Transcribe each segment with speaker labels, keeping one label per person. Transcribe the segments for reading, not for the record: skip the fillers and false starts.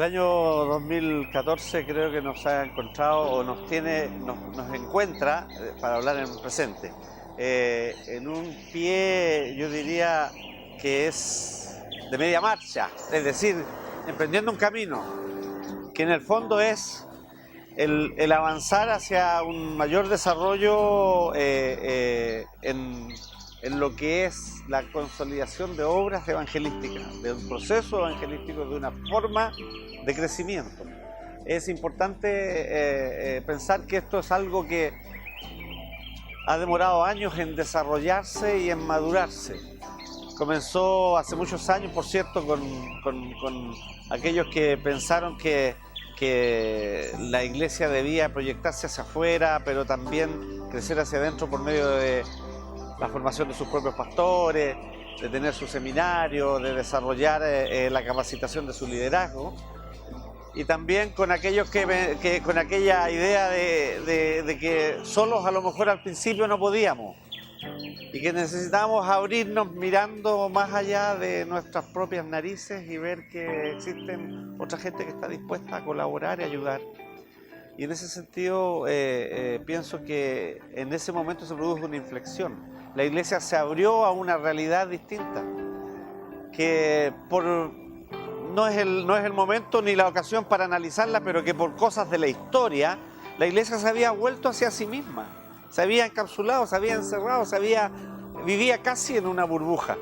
Speaker 1: El año 2014 creo que nos ha encontrado o nos encuentra, para hablar en presente, en un pie, yo diría que es de media marcha, es decir, emprendiendo un camino que en el fondo es el avanzar hacia un mayor desarrollo en lo que es la consolidación de obras evangelísticas, de un proceso evangelístico, de una forma de crecimiento. Es importante pensar que esto es algo que ha demorado años en desarrollarse y en madurarse. Comenzó hace muchos años, por cierto, con aquellos que pensaron que la iglesia debía proyectarse hacia afuera, pero también crecer hacia adentro por medio de la formación de sus propios pastores, de tener su seminario, de desarrollar la capacitación de su liderazgo. Y también con aquellos con aquella idea de que solos a lo mejor al principio no podíamos y que necesitábamos abrirnos mirando más allá de nuestras propias narices y ver que existen otra gente que está dispuesta a colaborar y ayudar. Y en ese sentido pienso que en ese momento se produjo una inflexión. La iglesia se abrió a una realidad distinta, que no es el momento ni la ocasión para analizarla, pero que por cosas de la historia, la iglesia se había vuelto hacia sí misma, se había encapsulado, se había encerrado, vivía casi en una burbuja.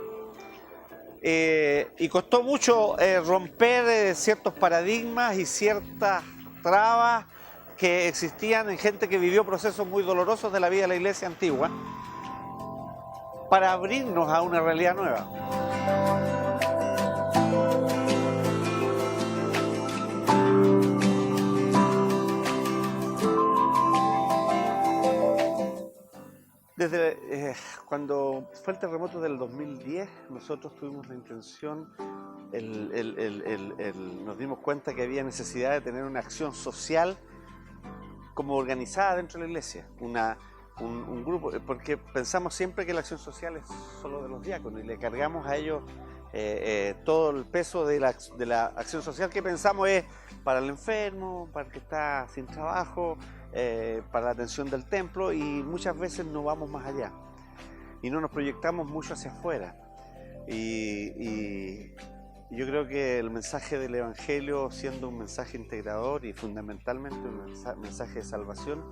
Speaker 1: Y costó mucho romper ciertos paradigmas y ciertas trabas que existían en gente que vivió procesos muy dolorosos de la vida de la iglesia antigua, para abrirnos a una realidad nueva. Desde cuando fue el terremoto del 2010, nosotros tuvimos la intención, nos dimos cuenta que había necesidad de tener una acción social como organizada dentro de la iglesia, un grupo, porque pensamos siempre que la acción social es solo de los diáconos y le cargamos a ellos todo el peso de la acción social que pensamos es para el enfermo, para el que está sin trabajo, para la atención del templo, y muchas veces no vamos más allá y no nos proyectamos mucho hacia afuera. Y yo creo que el mensaje del Evangelio, siendo un mensaje integrador y fundamentalmente un mensaje de salvación,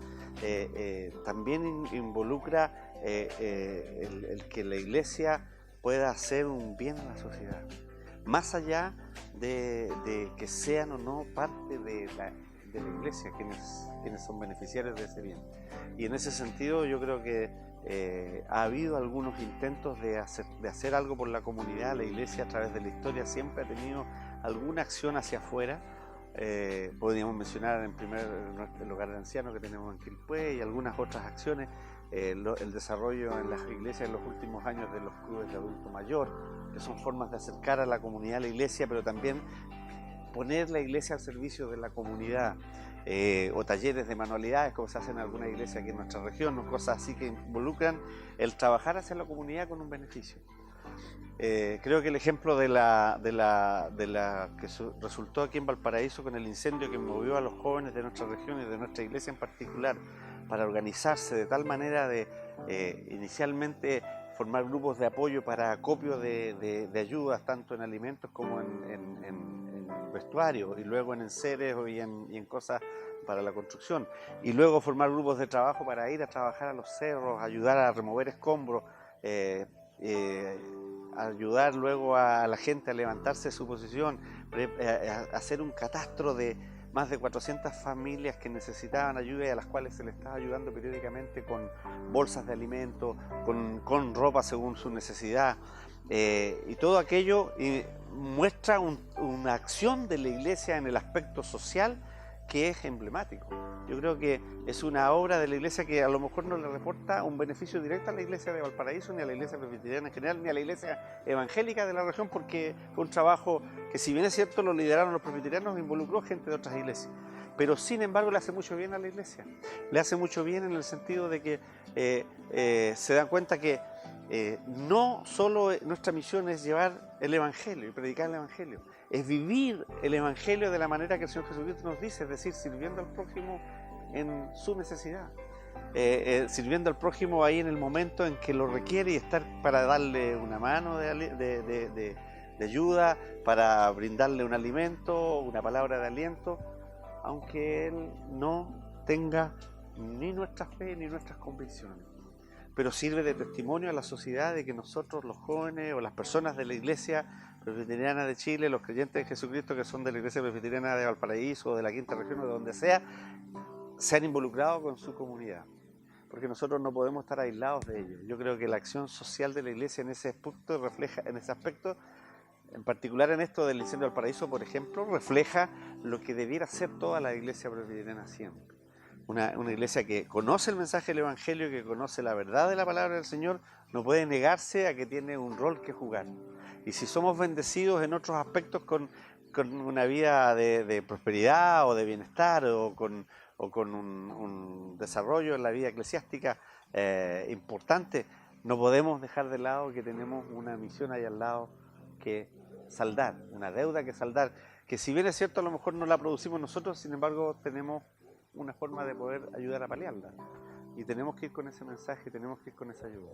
Speaker 1: también involucra el que la iglesia pueda hacer un bien a la sociedad, más allá de que sean o no parte de la iglesia quienes son beneficiarios de ese bien. Y en ese sentido yo creo que ha habido algunos intentos de hacer algo por la comunidad. La iglesia a través de la historia siempre ha tenido alguna acción hacia afuera. Podríamos mencionar el hogar de ancianos que tenemos en Quilpué y algunas otras acciones, el desarrollo en las iglesias en los últimos años de los clubes de adulto mayor, que son formas de acercar a la comunidad a la iglesia, pero también poner la iglesia al servicio de la comunidad, o talleres de manualidades como se hacen en alguna iglesia aquí en nuestra región, o cosas así que involucran el trabajar hacia la comunidad con un beneficio. Creo que el ejemplo de la que resultó aquí en Valparaíso con el incendio que movió a los jóvenes de nuestra región y de nuestra iglesia en particular para organizarse de tal manera de inicialmente formar grupos de apoyo para acopio de ayudas tanto en alimentos como en vestuario, y luego en enseres y en cosas para la construcción, y luego formar grupos de trabajo para ir a trabajar a los cerros, ayudar a remover escombros, ayudar luego a la gente a levantarse de su posición, hacer un catastro de más de 400 familias que necesitaban ayuda y a las cuales se les estaba ayudando periódicamente con bolsas de alimentos, con ropa según su necesidad, y todo aquello muestra una acción de la iglesia en el aspecto social que es emblemático. Yo creo que es una obra de la iglesia que a lo mejor no le reporta un beneficio directo a la iglesia de Valparaíso, ni a la iglesia presbiteriana en general, ni a la iglesia evangélica de la región, porque fue un trabajo que, si bien es cierto lo lideraron los presbiterianos, involucró gente de otras iglesias, pero sin embargo le hace mucho bien a la iglesia. Le hace mucho bien en el sentido de que se dan cuenta que no solo nuestra misión es llevar el Evangelio y predicar el Evangelio, es vivir el Evangelio de la manera que el Señor Jesucristo nos dice, es decir, sirviendo al prójimo en su necesidad, sirviendo al prójimo ahí en el momento en que lo requiere y estar para darle una mano de ayuda, para brindarle un alimento, una palabra de aliento, aunque él no tenga ni nuestra fe ni nuestras convicciones. Pero sirve de testimonio a la sociedad de que nosotros, los jóvenes o las personas de la Iglesia Presbiteriana de Chile, los creyentes de Jesucristo que son de la Iglesia Presbiteriana de Valparaíso, o de la Quinta Región, o de donde sea, se han involucrado con su comunidad. Porque nosotros no podemos estar aislados de ellos. Yo creo que la acción social de la Iglesia en ese punto refleja, en ese aspecto, en particular en esto del Incendio del Paraíso, por ejemplo, refleja lo que debiera ser toda la Iglesia Presbiteriana siempre. Una iglesia que conoce el mensaje del Evangelio, que conoce la verdad de la palabra del Señor, no puede negarse a que tiene un rol que jugar. Y si somos bendecidos en otros aspectos con una vida de prosperidad o de bienestar o con un desarrollo en la vida eclesiástica importante, no podemos dejar de lado que tenemos una misión ahí al lado que saldar, una deuda que saldar, que si bien es cierto a lo mejor no la producimos nosotros, sin embargo tenemos una forma de poder ayudar a paliarla. Y tenemos que ir con ese mensaje, tenemos que ir con esa ayuda.